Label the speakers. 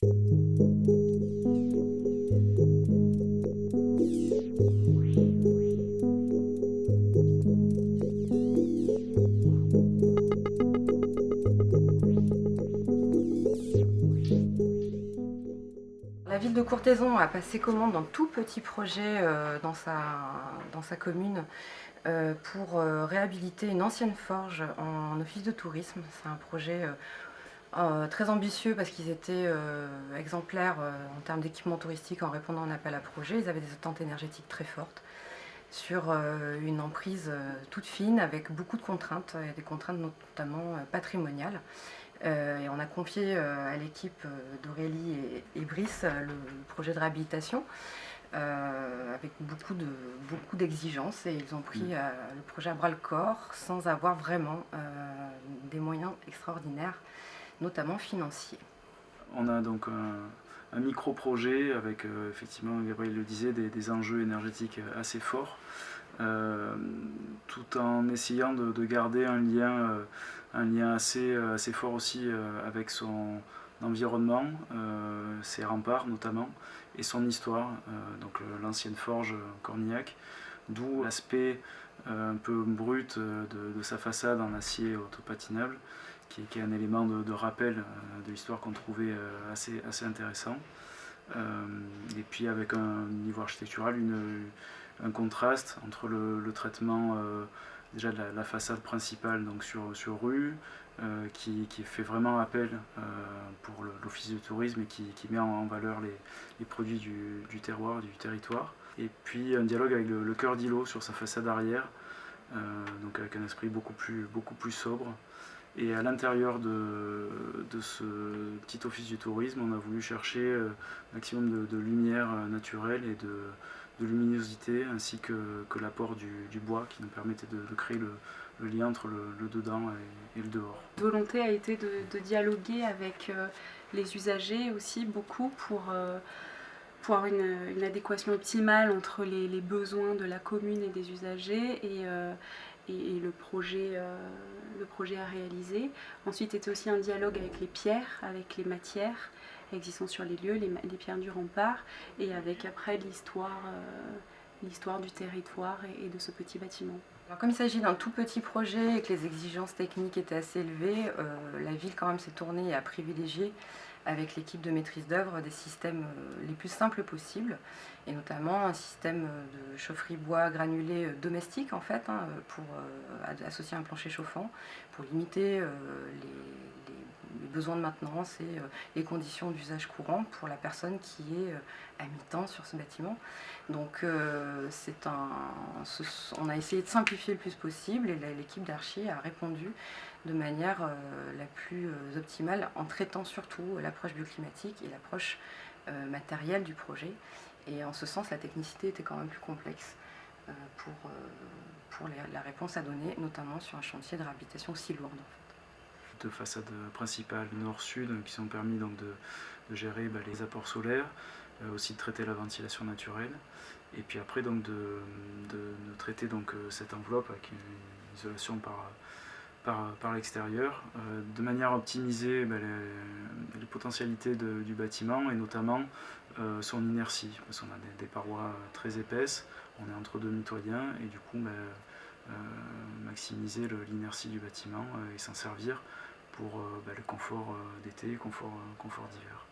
Speaker 1: La ville de Courthézon a passé commande d'un tout petit projet dans sa commune pour réhabiliter une ancienne forge en office de tourisme. C'est un projet très ambitieux parce qu'ils étaient exemplaires en termes d'équipement touristique en répondant à un appel à projet. Ils avaient des attentes énergétiques très fortes sur une emprise toute fine avec beaucoup de contraintes, et des contraintes notamment patrimoniales. Et on a confié à l'équipe d'Aurélie et Brice le projet de réhabilitation avec beaucoup d'exigences, et ils ont pris le projet à bras le corps sans avoir vraiment des moyens extraordinaires, notamment financiers.
Speaker 2: On a donc un micro-projet avec, effectivement, Gabriel le disait, des enjeux énergétiques assez forts, tout en essayant de garder un lien assez fort aussi avec son environnement, ses remparts notamment, et son histoire, donc l'ancienne forge Cornillac, d'où l'aspect un peu brut de sa façade en acier autopatinable, qui est un élément de rappel de l'histoire qu'on trouvait assez intéressant. Et puis avec un niveau architectural, un contraste entre le traitement déjà de la façade principale, donc sur rue, qui fait vraiment appel pour l'office de tourisme et qui met en valeur les produits du terroir, du territoire. Et puis un dialogue avec le cœur d'îlot sur sa façade arrière, donc avec un esprit beaucoup plus sobre. Et à l'intérieur de ce petit office du tourisme, on a voulu chercher un maximum de lumière naturelle et de luminosité, ainsi que l'apport du bois qui nous permettait de créer le lien entre le dedans et le dehors.
Speaker 3: La volonté a été de dialoguer avec les usagers aussi beaucoup pour avoir une adéquation optimale entre les besoins de la commune et des usagers et le projet à réaliser. Ensuite était aussi un dialogue avec les pierres, avec les matières existant sur les lieux, les pierres du rempart, et avec après l'histoire du territoire et de ce petit bâtiment.
Speaker 1: Alors, comme il s'agit d'un tout petit projet et que les exigences techniques étaient assez élevées, la ville quand même s'est tournée et a privilégié avec l'équipe de maîtrise d'œuvre des systèmes les plus simples possibles, et notamment un système de chaufferie bois granulé domestique en fait, pour associer un plancher chauffant, pour limiter les besoins de maintenance et les conditions d'usage courant pour la personne qui est à mi-temps sur ce bâtiment. Donc on a essayé de simplifier le plus possible, et l'équipe d'archi a répondu de manière la plus optimale en traitant surtout l'approche bioclimatique et l'approche matérielle du projet. Et en ce sens, la technicité était quand même plus complexe pour la réponse à donner, notamment sur un chantier de réhabilitation aussi lourde.
Speaker 2: De façades principales nord-sud qui ont permis donc de gérer les apports solaires, aussi de traiter la ventilation naturelle, et puis après donc de traiter donc cette enveloppe avec une isolation par l'extérieur, de manière à optimiser les potentialités du bâtiment, et notamment son inertie, parce qu'on a des parois très épaisses, on est entre deux mitoyens, et du coup maximiser l'inertie du bâtiment et s'en servir pour le confort d'été et confort d'hiver.